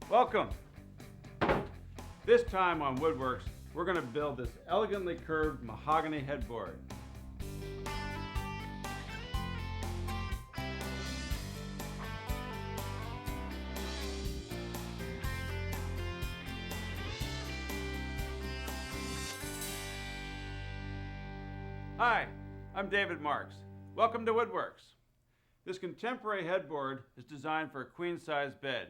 Welcome! This time on WoodWorks, we're going to build this elegantly curved mahogany headboard. Hi, I'm David Marks. Welcome to WoodWorks. This contemporary headboard is designed for a queen-size bed,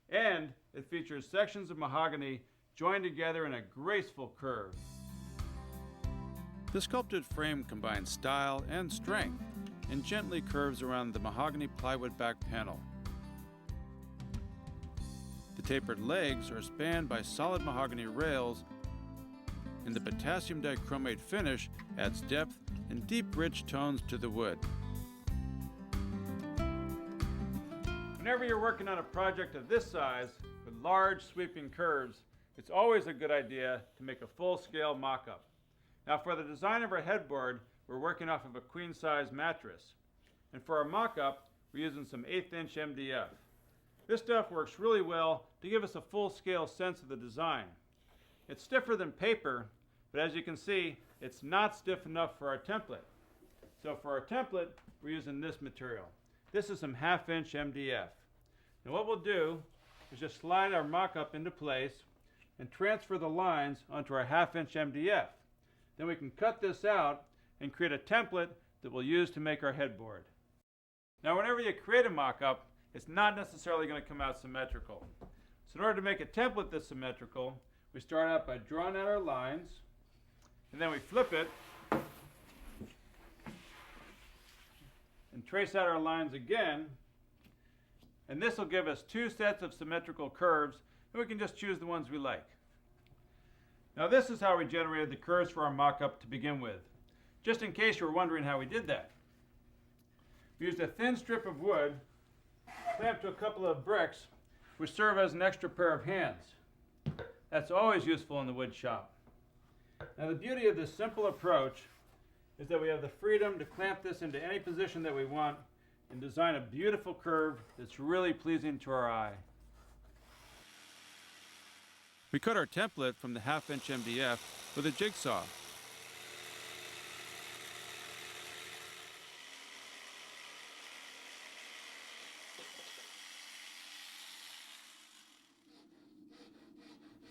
and it features sections of mahogany joined together in a graceful curve. The sculpted frame combines style and strength and gently curves around the mahogany plywood back panel. The tapered legs are spanned by solid mahogany rails, and the potassium dichromate finish adds depth and deep, rich tones to the wood. Whenever you're working on a project of this size with large sweeping curves, it's always a good idea to make a full-scale mock-up. Now, for the design of our headboard, we're working off of a queen-size mattress. And for our mock-up, we're using some 1/8" MDF. This stuff works really well to give us a full-scale sense of the design. It's stiffer than paper, but as you can see, it's not stiff enough for our template. So for our template, we're using this material. This is some 1/2" MDF. Now what we'll do is just slide our mock-up into place and transfer the lines onto our 1/2" MDF. Then we can cut this out and create a template that we'll use to make our headboard. Now whenever you create a mock-up, it's not necessarily going to come out symmetrical. So in order to make a template that's symmetrical, we start out by drawing out our lines, and then we flip it and trace out our lines again, and this will give us 2 sets of symmetrical curves, and we can just choose the ones we like. Now this is how we generated the curves for our mock-up to begin with, just in case you were wondering how we did that. We used a thin strip of wood clamped to a couple of bricks, which serve as an extra pair of hands. That's always useful in the wood shop. Now the beauty of this simple approach is that we have the freedom to clamp this into any position that we want and design a beautiful curve that's really pleasing to our eye. We cut our template from the 1/2" MDF with a jigsaw.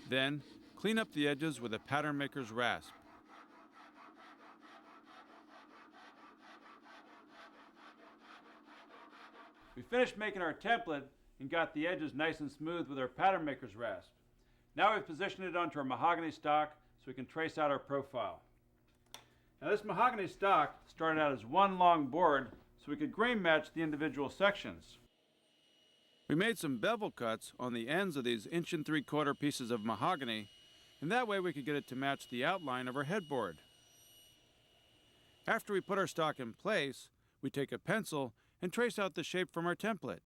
Then, clean up the edges with a pattern maker's rasp. We finished making our template and got the edges nice and smooth with our pattern maker's rasp. Now we've positioned it onto our mahogany stock so we can trace out our profile. Now this mahogany stock started out as one long board so we could grain match the individual sections. We made some bevel cuts on the ends of these 1 3/4" pieces of mahogany, and that way we could get it to match the outline of our headboard. After we put our stock in place, we take a pencil and trace out the shape from our template.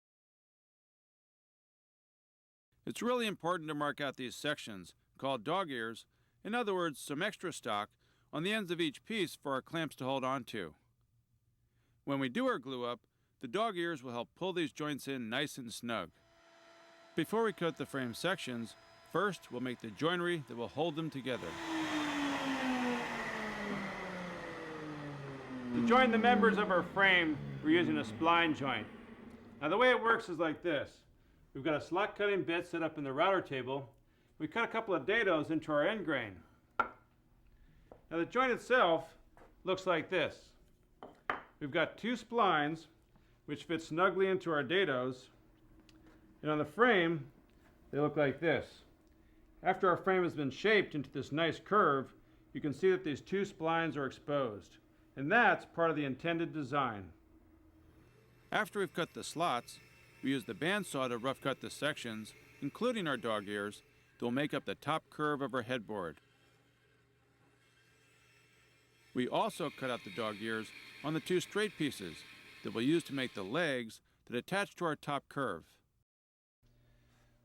It's really important to mark out these sections, called dog ears, in other words, some extra stock, on the ends of each piece for our clamps to hold on to. When we do our glue up, the dog ears will help pull these joints in nice and snug. Before we cut the frame sections, first we'll make the joinery that will hold them together. To join the members of our frame, we're using a spline joint. Now the way it works is like this. We've got a slot cutting bit set up in the router table. We cut a couple of dados into our end grain. Now the joint itself looks like this. We've got 2 splines which fit snugly into our dados, and on the frame they look like this. After our frame has been shaped into this nice curve, you can see that these 2 splines are exposed, and that's part of the intended design. After we've cut the slots, we use the bandsaw to rough cut the sections, including our dog ears, that will make up the top curve of our headboard. We also cut out the dog ears on the 2 straight pieces that we'll use to make the legs that attach to our top curve.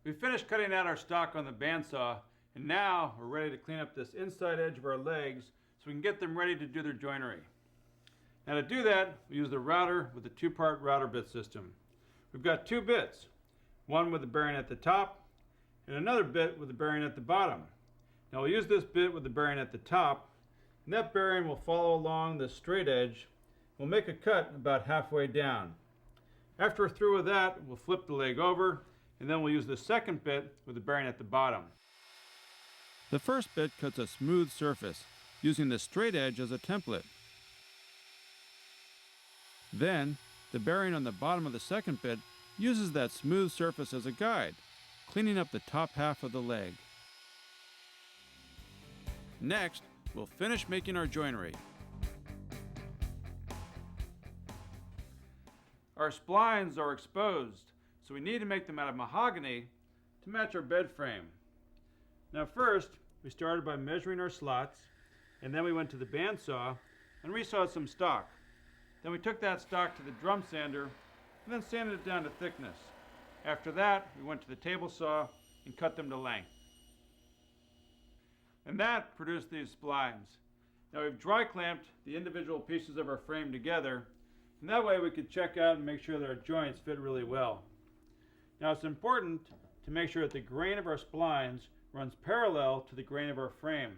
We finished cutting out our stock on the bandsaw, and now we're ready to clean up this inside edge of our legs so we can get them ready to do their joinery. Now to do that, we use the router with the 2-part router bit system. We've got 2 bits, one with a bearing at the top and another bit with the bearing at the bottom. Now we'll use this bit with the bearing at the top, and that bearing will follow along the straight edge. We'll make a cut about halfway down. After we're through with that, we'll flip the leg over, and then we'll use the second bit with the bearing at the bottom. The first bit cuts a smooth surface, using the straight edge as a template. Then, the bearing on the bottom of the second bit uses that smooth surface as a guide, cleaning up the top half of the leg. Next, we'll finish making our joinery. Our splines are exposed, so we need to make them out of mahogany to match our bed frame. Now first, we started by measuring our slots, and then we went to the bandsaw and resawed some stock. Then we took that stock to the drum sander and then sanded it down to thickness. After that, we went to the table saw and cut them to length. And that produced these splines. Now we've dry clamped the individual pieces of our frame together, and that way we could check out and make sure that our joints fit really well. Now it's important to make sure that the grain of our splines runs parallel to the grain of our frame.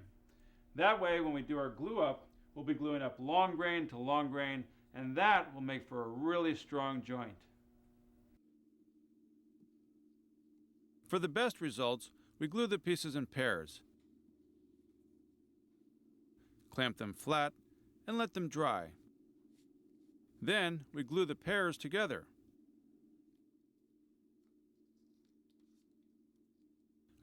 That way when we do our glue up, we'll be gluing up long grain to long grain, and that will make for a really strong joint. For the best results, we glue the pieces in pairs. Clamp them flat and let them dry. Then we glue the pairs together.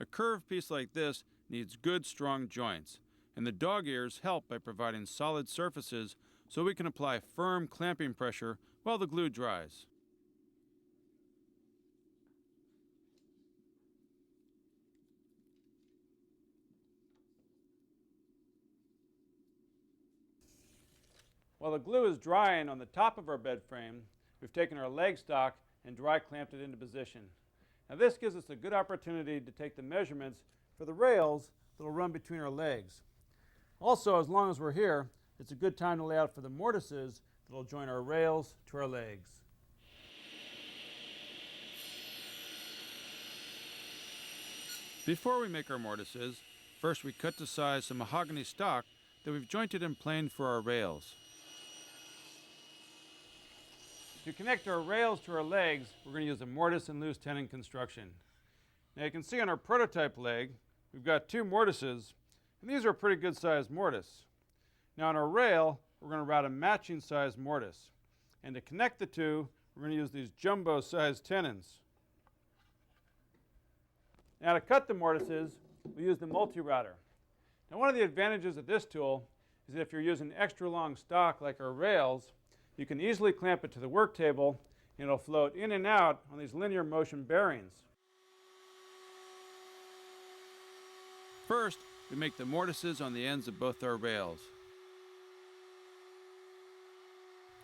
A curved piece like this needs good, strong joints, and the dog ears help by providing solid surfaces so we can apply firm clamping pressure while the glue dries. While the glue is drying on the top of our bed frame, we've taken our leg stock and dry clamped it into position. Now this gives us a good opportunity to take the measurements for the rails that will run between our legs. Also, as long as we're here, it's a good time to lay out for the mortises that will join our rails to our legs. Before we make our mortises, first we cut to size some mahogany stock that we've jointed and planed for our rails. To connect our rails to our legs, we're going to use a mortise and loose tenon construction. Now you can see on our prototype leg, we've got two mortises, and these are a pretty good sized mortise. Now on our rail, we're going to route a matching sized mortise. And to connect the two, we're going to use these jumbo sized tenons. Now to cut the mortises, we use the multi-router. Now one of the advantages of this tool is that if you're using extra long stock like our rails, you can easily clamp it to the work table and it'll float in and out on these linear motion bearings. First, we make the mortises on the ends of both our rails.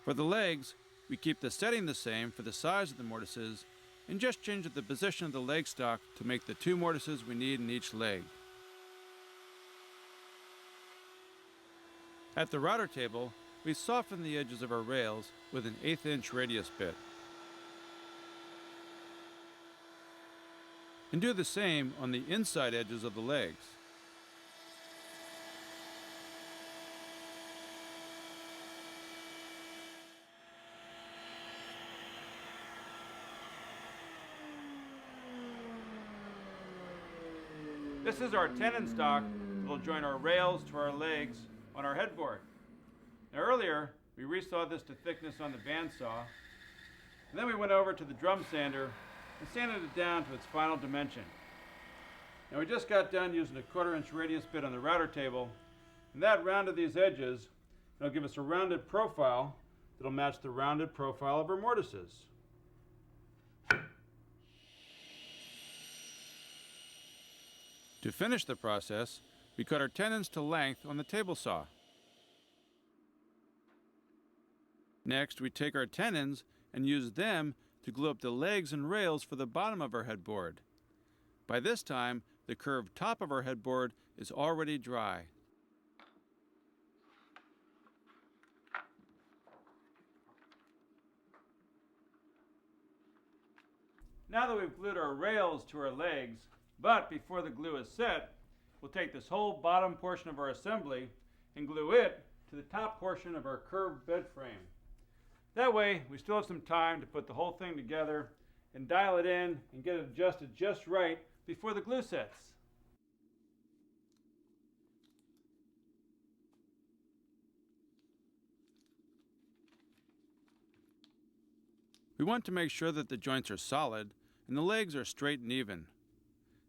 For the legs, we keep the setting the same for the size of the mortises and just change the position of the leg stock to make the two mortises we need in each leg. At the router table, we soften the edges of our rails with an 1/8 inch radius bit. And do the same on the inside edges of the legs. This is our tenon stock that will join our rails to our legs on our headboard. Now earlier, we resawed this to thickness on the bandsaw, and then we went over to the drum sander and sanded it down to its final dimension. Now we just got done using a 1/4 inch radius bit on the router table, and that rounded these edges, and it'll give us a rounded profile that'll match the rounded profile of our mortises. To finish the process, we cut our tenons to length on the table saw. Next, we take our tenons and use them to glue up the legs and rails for the bottom of our headboard. By this time, the curved top of our headboard is already dry. Now that we've glued our rails to our legs, But before the glue is set, we'll take this whole bottom portion of our assembly and glue it to the top portion of our curved bed frame. That way, we still have some time to put the whole thing together and dial it in and get it adjusted just right before the glue sets. We want to make sure that the joints are solid and the legs are straight and even.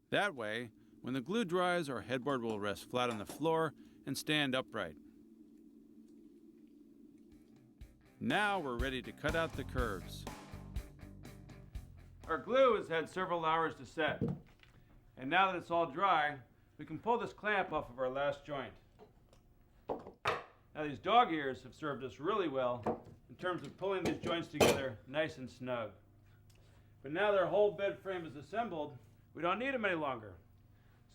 That way, when the glue dries, our headboard will rest flat on the floor and stand upright. Now we're ready to cut out the curves. Our glue has had several hours to set, and now that it's all dry, we can pull this clamp off of our last joint. Now these dog ears have served us really well in terms of pulling these joints together nice and snug. But now that our whole bed frame is assembled, we don't need them any longer.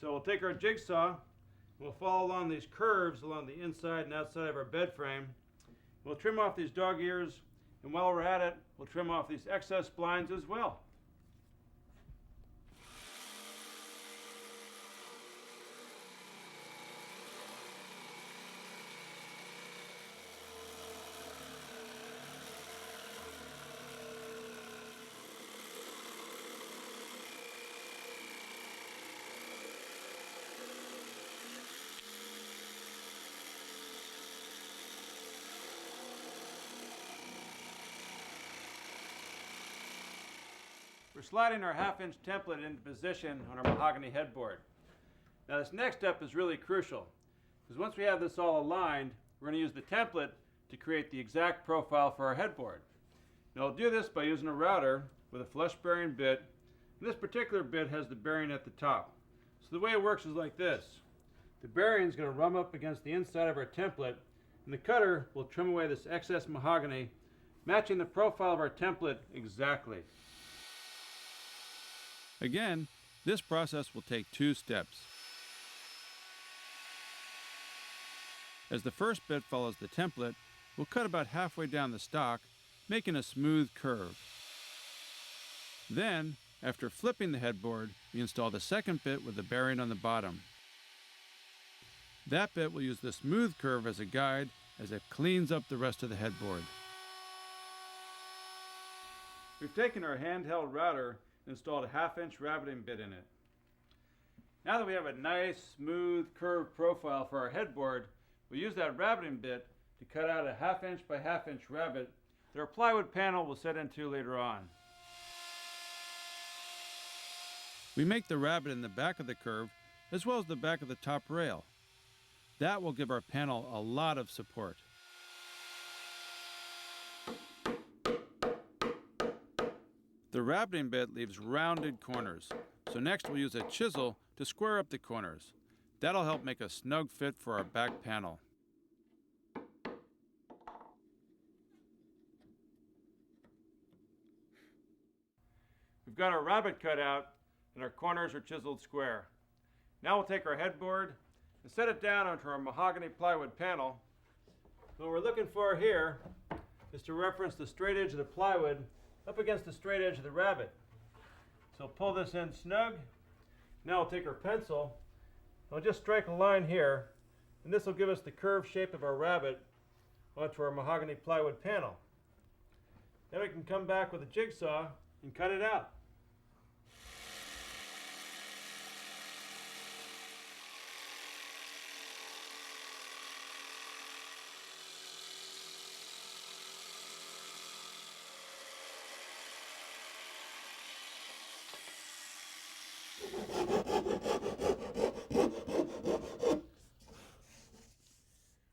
So we'll take our jigsaw, and we'll follow along these curves along the inside and outside of our bed frame. We'll trim off these dog ears, and while we're at it, we'll trim off these excess splines as well. We're sliding our 1/2-inch template into position on our mahogany headboard. Now this next step is really crucial, because once we have this all aligned, we're going to use the template to create the exact profile for our headboard. Now we'll do this by using a router with a flush bearing bit, and this particular bit has the bearing at the top. So the way it works is like this. The bearing is going to run up against the inside of our template, and the cutter will trim away this excess mahogany, matching the profile of our template exactly. Again, this process will take 2 steps. As the first bit follows the template, we'll cut about halfway down the stock, making a smooth curve. Then, after flipping the headboard, we install the second bit with the bearing on the bottom. That bit will use the smooth curve as a guide as it cleans up the rest of the headboard. We've taken our handheld router and installed a 1/2-inch rabbiting bit in it. Now that we have a nice, smooth, curved profile for our headboard, we'll use that rabbiting bit to cut out a 1/2-inch by 1/2-inch rabbet that our plywood panel will set into later on. We make the rabbet in the back of the curve as well as the back of the top rail. That will give our panel a lot of support. The rabbiting bit leaves rounded corners, so next we'll use a chisel to square up the corners. That'll help make a snug fit for our back panel. We've got our rabbet cut out and our corners are chiseled square. Now we'll take our headboard and set it down onto our mahogany plywood panel. What we're looking for here is to reference the straight edge of the plywood up against the straight edge of the rabbet. So pull this in snug. Now we'll take our pencil and we'll just strike a line here, and this will give us the curved shape of our rabbet onto our mahogany plywood panel. Then we can come back with a jigsaw and cut it out.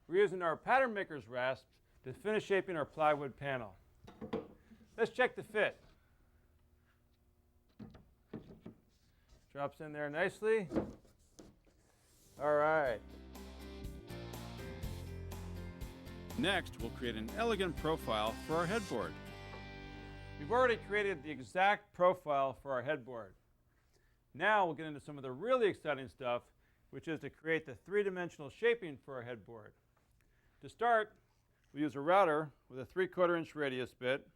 We're using our pattern maker's rasp to finish shaping our plywood panel. Let's check the fit. Drops in there nicely. All right. Next, we'll create an elegant profile for our headboard. We've already created the exact profile for our headboard. Now we'll get into some of the really exciting stuff, which is to create the 3-dimensional shaping for our headboard. To start, we use a router with a 3/4-inch radius bit.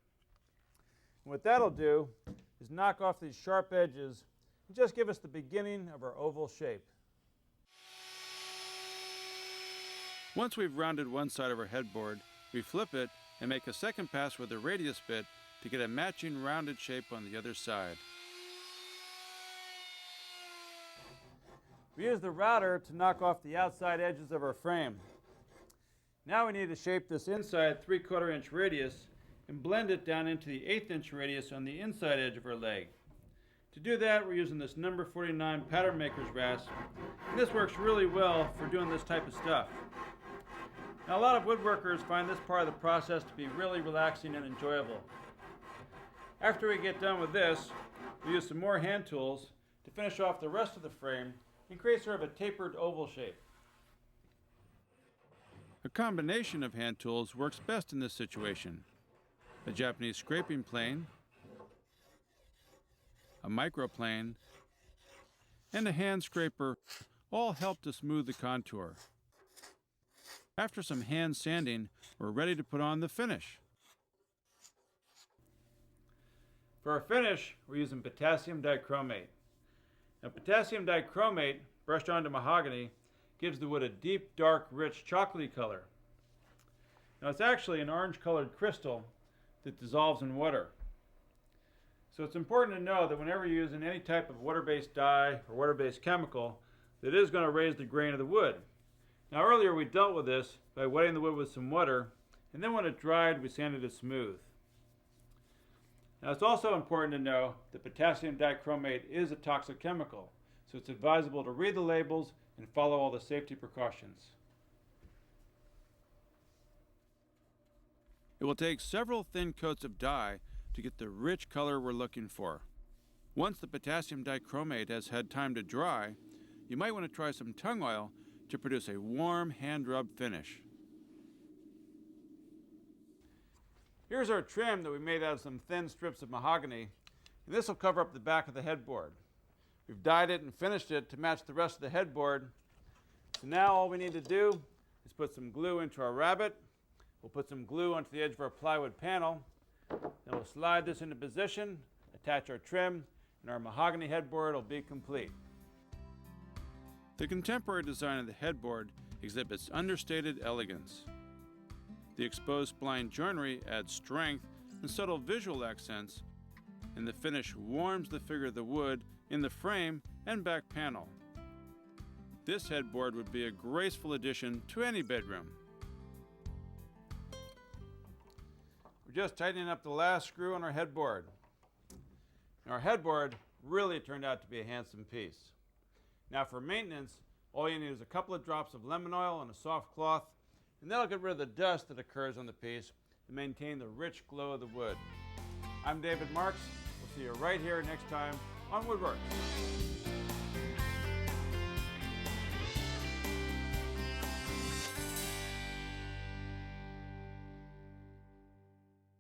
And what that'll do is knock off these sharp edges and just give us the beginning of our oval shape. Once we've rounded one side of our headboard, we flip it and make a second pass with the radius bit to get a matching rounded shape on the other side. We use the router to knock off the outside edges of our frame. Now we need to shape this inside 3/4 inch radius and blend it down into the 1/8 inch radius on the inside edge of our leg. To do that, we're using this number 49 pattern maker's rasp, and this works really well for doing this type of stuff. Now, a lot of woodworkers find this part of the process to be really relaxing and enjoyable. After we get done with this, we use some more hand tools to finish off the rest of the frame and create sort of a tapered oval shape. A combination of hand tools works best in this situation. A Japanese scraping plane, a microplane, and a hand scraper all help to smooth the contour. After some hand sanding, we're ready to put on the finish. For our finish, we're using potassium dichromate. Now, potassium dichromate, brushed onto mahogany, gives the wood a deep, dark, rich, chocolatey color. Now, it's actually an orange-colored crystal that dissolves in water. So it's important to know that whenever you're using any type of water-based dye or water-based chemical, that is going to raise the grain of the wood. Now, earlier we dealt with this by wetting the wood with some water, and then when it dried, we sanded it smooth. Now, it's also important to know that potassium dichromate is a toxic chemical, so it's advisable to read the labels and follow all the safety precautions. It will take several thin coats of dye to get the rich color we're looking for. Once the potassium dichromate has had time to dry, you might want to try some tung oil to produce a warm hand-rub finish. Here's our trim that we made out of some thin strips of mahogany, and this will cover up the back of the headboard. We've dyed it and finished it to match the rest of the headboard. So now all we need to do is put some glue into our rabbet. We'll put some glue onto the edge of our plywood panel. Then we'll slide this into position, attach our trim, and our mahogany headboard will be complete. The contemporary design of the headboard exhibits understated elegance. The exposed spline joinery adds strength and subtle visual accents, and the finish warms the figure of the wood in the frame and back panel. This headboard would be a graceful addition to any bedroom. We're just tightening up the last screw on our headboard. And our headboard really turned out to be a handsome piece. Now, for maintenance, all you need is a couple of drops of lemon oil on a soft cloth, and that'll get rid of the dust that occurs on the piece and maintain the rich glow of the wood. I'm David Marks. We'll see you right here next time on WoodWorks.